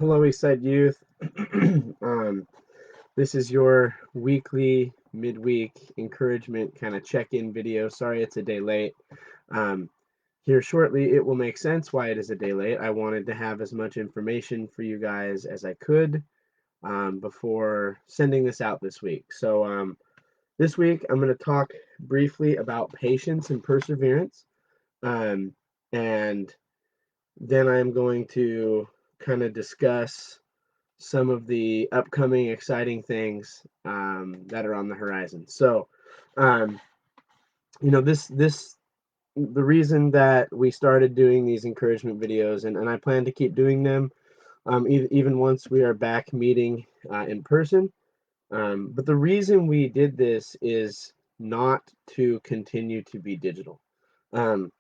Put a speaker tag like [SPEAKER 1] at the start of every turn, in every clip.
[SPEAKER 1] Hello, Eastside Youth. um, this is your weekly, midweek encouragement kind of check-in video. Sorry it's a day late. Um, Here shortly, it will make sense why it is a day late. I wanted to have as much information for you guys as I could before sending this out this week. So this week, I'm going to talk briefly about patience and perseverance. Um, and then I'm going to kind of discuss some of the upcoming exciting things that are on the horizon. So, um, this the reason that we started doing these encouragement videos, and I plan to keep doing them even once we are back meeting in person. But the reason we did this is not to continue to be digital. Um,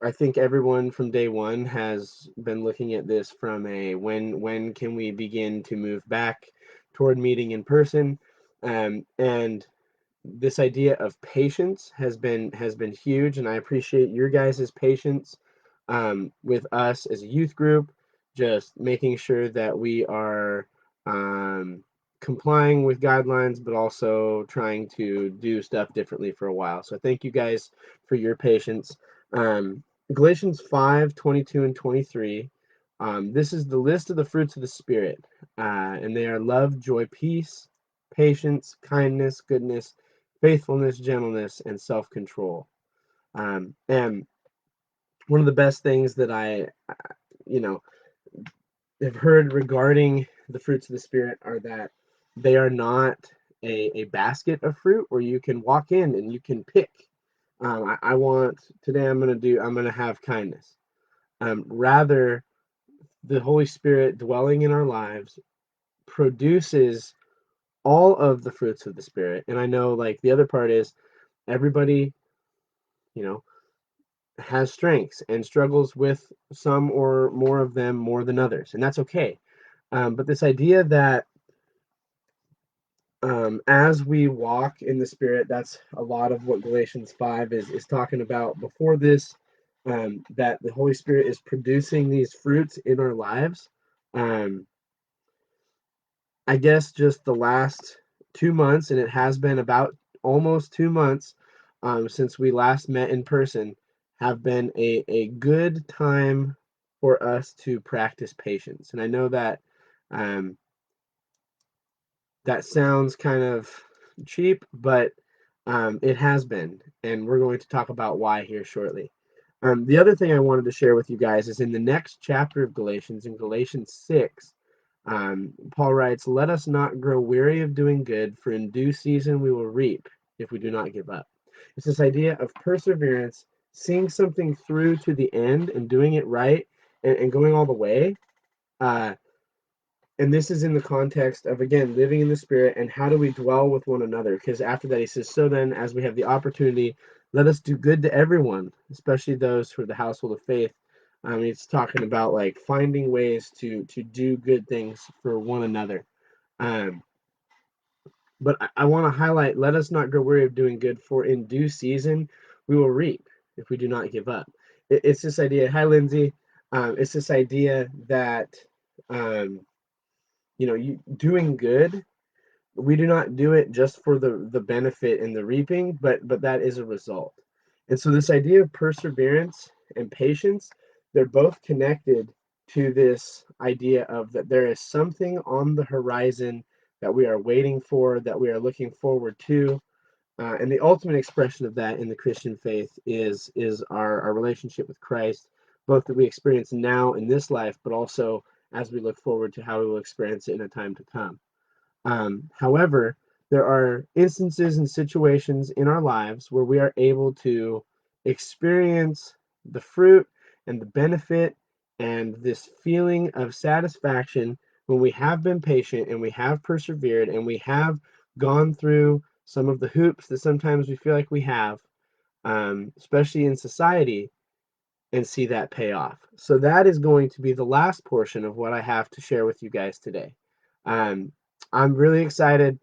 [SPEAKER 1] I think everyone from day one has been looking at this from a when can we begin to move back toward meeting in person, and this idea of patience has been huge, and I appreciate your guys' patience with us as a youth group, just making sure that we are um, complying with guidelines, but also trying to do stuff differently for a while. So thank you guys for your patience. Um, Galatians 5:22 and 23. This is the list of the fruits of the Spirit, and they are love, joy, peace, patience, kindness, goodness, faithfulness, gentleness, and self control. And one of the best things that you know, have heard regarding the fruits of the Spirit are that they are not a basket of fruit where you can walk in and you can pick. I want today. I'm gonna have kindness. Rather, the Holy Spirit dwelling in our lives produces all of the fruits of the Spirit. And I know, like, the other part is everybody, you know, has strengths and struggles with some or more of them more than others, and that's okay. But this idea that as we walk in the Spirit, that's a lot of what Galatians 5 is talking about before this, that the Holy Spirit is producing these fruits in our lives. Um, I guess just the last 2 months, and it has been about almost 2 months since we last met in person, have been a good time for us to practice patience. And I know that um, that sounds kind of cheap, but it has been. And we're going to talk about why here shortly. The other thing I wanted to share with you guys is in the next chapter of Galatians, in Galatians 6, Paul writes, "Let us not grow weary of doing good, for in due season we will reap if we do not give up." It's this idea of perseverance, seeing something through to the end and doing it right and going all the way. Uh, and this is in the context of, again, living in the Spirit and how do we dwell with one another. Because after that, he says, "So then, as we have the opportunity, let us do good to everyone, especially those who are the household of faith." It's talking about like finding ways to do good things for one another. Um, but I want to highlight, let us not grow weary of doing good, for in due season we will reap if we do not give up. It's this idea. Hi, Lindsay. It's this idea that um, you doing good, we do not do it just for the benefit and the reaping, but that is a result. And so this idea of perseverance and patience, they're both connected to this idea of that there is something on the horizon that we are waiting for, that we are looking forward to. And the ultimate expression of that in the Christian faith is our relationship with Christ, both that we experience now in this life, but also as we look forward to how we will experience it in a time to come. However, there are instances and situations in our lives where we are able to experience the fruit and the benefit and this feeling of satisfaction when we have been patient and we have persevered and we have gone through some of the hoops that sometimes we feel like we have, especially in society, and see that pay off. So, that is going to be the last portion of what I have to share with you guys today. Um, I'm really excited.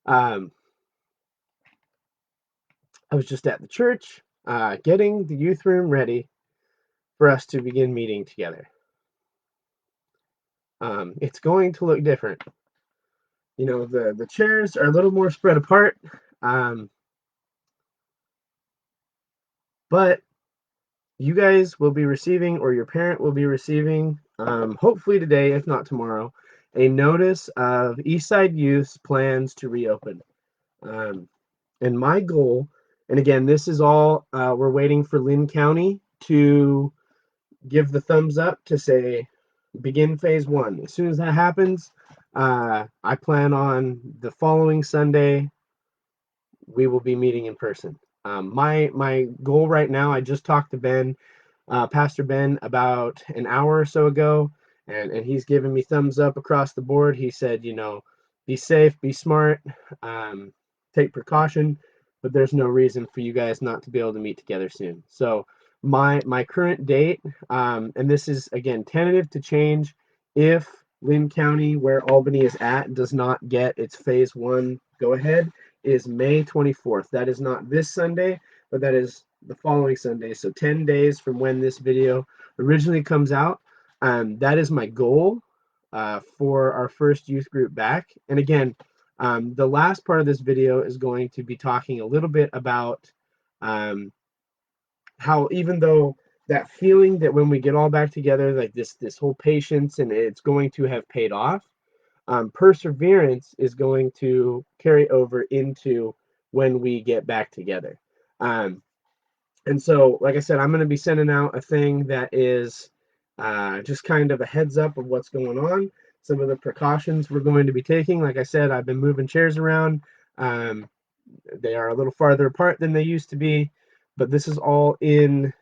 [SPEAKER 1] Um, I was just at the church getting the youth room ready for us to begin meeting together. It's going to look different. You know, the chairs are a little more spread apart, um, but you guys will be receiving, or your parent will be receiving, hopefully today, if not tomorrow, a notice of Eastside Youth's plans to reopen. Um, and my goal, and again, this is all, we're waiting for Lynn County to give the thumbs up to say begin phase one. As soon as that happens, I plan on the following Sunday we will be meeting in person. My goal right now, I just talked to Ben, Pastor Ben, about an hour or so ago, and he's giving me thumbs up across the board. He said, you know, be safe, be smart, um, take precaution, but there's no reason for you guys not to be able to meet together soon. So my current date, and this is again tentative to change if Lynn County, where Albany is at, does not get its phase one go ahead, is May 24th. That is not this Sunday, but that is the following Sunday. So 10 days from when this video originally comes out. That is my goal for our first youth group back. And again, the last part of this video is going to be talking a little bit about um, how even though that feeling that when we get all back together, like this whole patience and it's going to have paid off, perseverance is going to carry over into when we get back together. Um, and so, like I said, I'm going to be sending out a thing that is just kind of a heads up of what's going on, some of the precautions we're going to be taking. Like I said, I've been moving chairs around. Um, they are a little farther apart than they used to be, but this is all in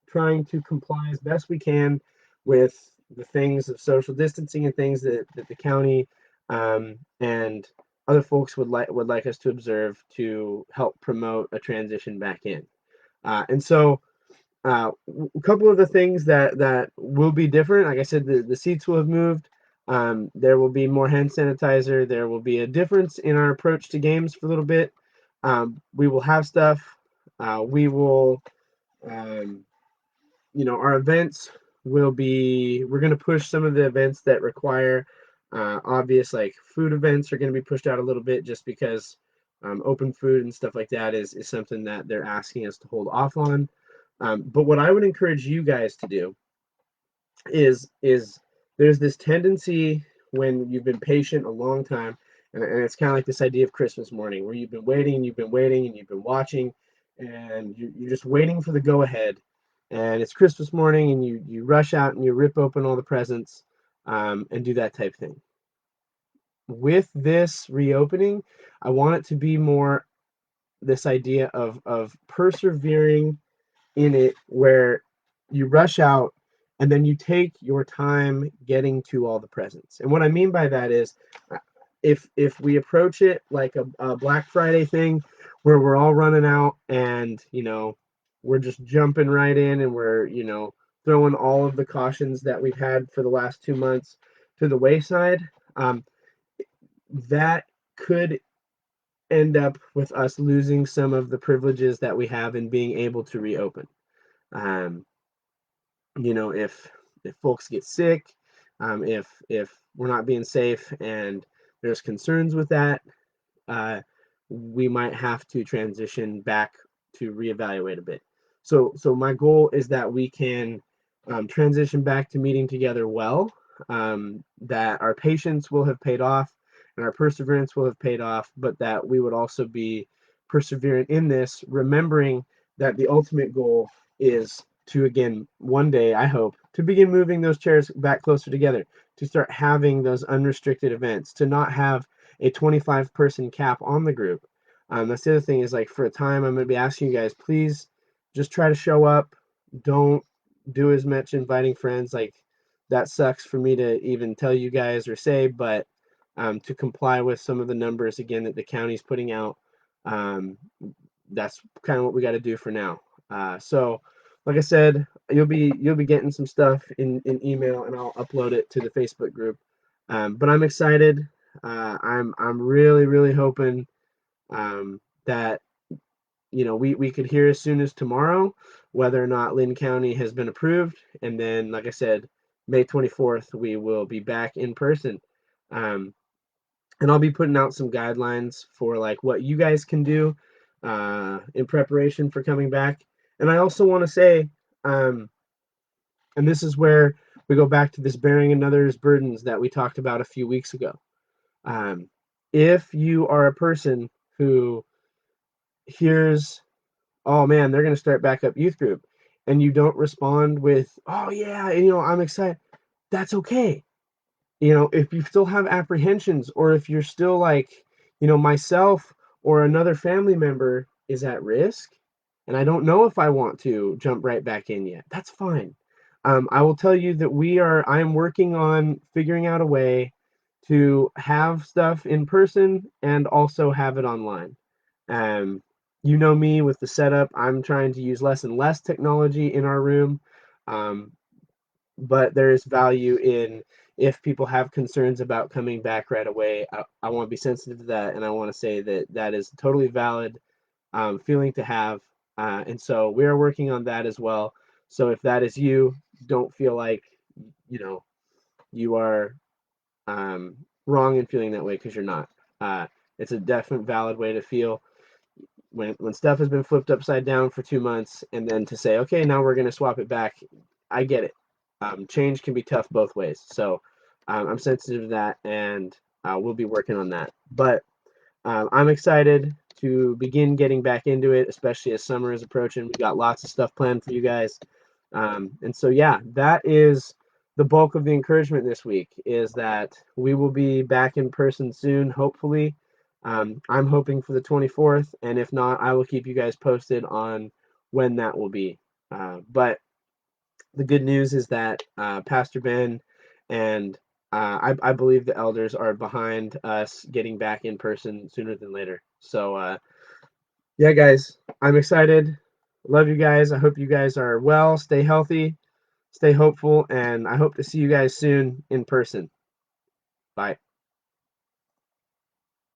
[SPEAKER 1] trying to comply as best we can with the things of social distancing and things that the county and other folks would like us to observe to help promote a transition back in. And so a couple of the things that will be different, like I said, the seats will have moved. There will be more hand sanitizer. There will be a difference in our approach to games for a little bit. We will have stuff. We will um, our events will be, we're going to push some of the events that require obvious, like food events are going to be pushed out a little bit just because open food and stuff like that is something that they're asking us to hold off on. But what I would encourage you guys to do is there's this tendency when you've been patient a long time, and it's kind of like this idea of Christmas morning where you've been waiting and you've been waiting and you've been watching and you're just waiting for the go ahead, and it's Christmas morning and you rush out and you rip open all the presents and do that type thing. With this reopening, I want it to be more this idea of persevering in it where you rush out and then you take your time getting to all the presents. And what I mean by that is if we approach it like a Black Friday thing where we're all running out and we're just jumping right in and we're throwing all of the cautions that we've had for the last 2 months to the wayside, that could end up with us losing some of the privileges that we have in being able to reopen. Um, if folks get sick, if we're not being safe and there's concerns with that, uh, we might have to transition back to reevaluate a bit. So my goal is that we can transition back to meeting together well, that our patience will have paid off and our perseverance will have paid off, but that we would also be perseverant in this, remembering that the ultimate goal is to, again, one day, I hope, to begin moving those chairs back closer together, to start having those unrestricted events, to not have a 25-person cap on the group. That's the other thing is, like, for a time, I'm going to be asking you guys, please just try to show up. Don't do as much inviting friends. Like, that sucks for me to even tell you guys or say, but to comply with some of the numbers, again, that the county's putting out, um, that's kind of what we got to do for now. So, like I said, you'll be getting some stuff in email, and I'll upload it to the Facebook group. But I'm excited. I'm really really hoping that we could hear as soon as tomorrow whether or not Lynn County has been approved, and then, like I said, May 24th, we will be back in person. Um, and I'll be putting out some guidelines for like what you guys can do in preparation for coming back. And I also want to say, um, and this is where we go back to this bearing another's burdens that we talked about a few weeks ago. Um, if you are a person who hears, oh man, they're going to start back up youth group, and you don't respond with, oh yeah, I'm excited, that's okay. If you still have apprehensions, or if you're still like, myself or another family member is at risk, and I don't know if I want to jump right back in yet, that's fine. I will tell you that I am working on figuring out a way to have stuff in person and also have it online. Um, me with the setup, I'm trying to use less and less technology in our room. Um, but there is value in, if people have concerns about coming back right away, I want to be sensitive to that, and I want to say that that is a totally valid feeling to have. And so we are working on that as well. So if that is you, don't feel like you know you are um, wrong in feeling that way, because you're not. It's a definite valid way to feel when stuff has been flipped upside down for 2 months, and then to say, okay, now we're going to swap it back. I get it. Change can be tough both ways. So I'm sensitive to that, and we'll be working on that. But I'm excited to begin getting back into it, especially as summer is approaching. We got lots of stuff planned for you guys. And so, yeah, that is the bulk of the encouragement this week, is that we will be back in person soon, hopefully. I'm hoping for the 24th, and if not, I will keep you guys posted on when that will be. But the good news is that Pastor Ben and I believe the elders are behind us getting back in person sooner than later. So, yeah, guys, I'm excited. Love you guys. I hope you guys are well. Stay healthy, stay hopeful, and I hope to see you guys soon in person. Bye.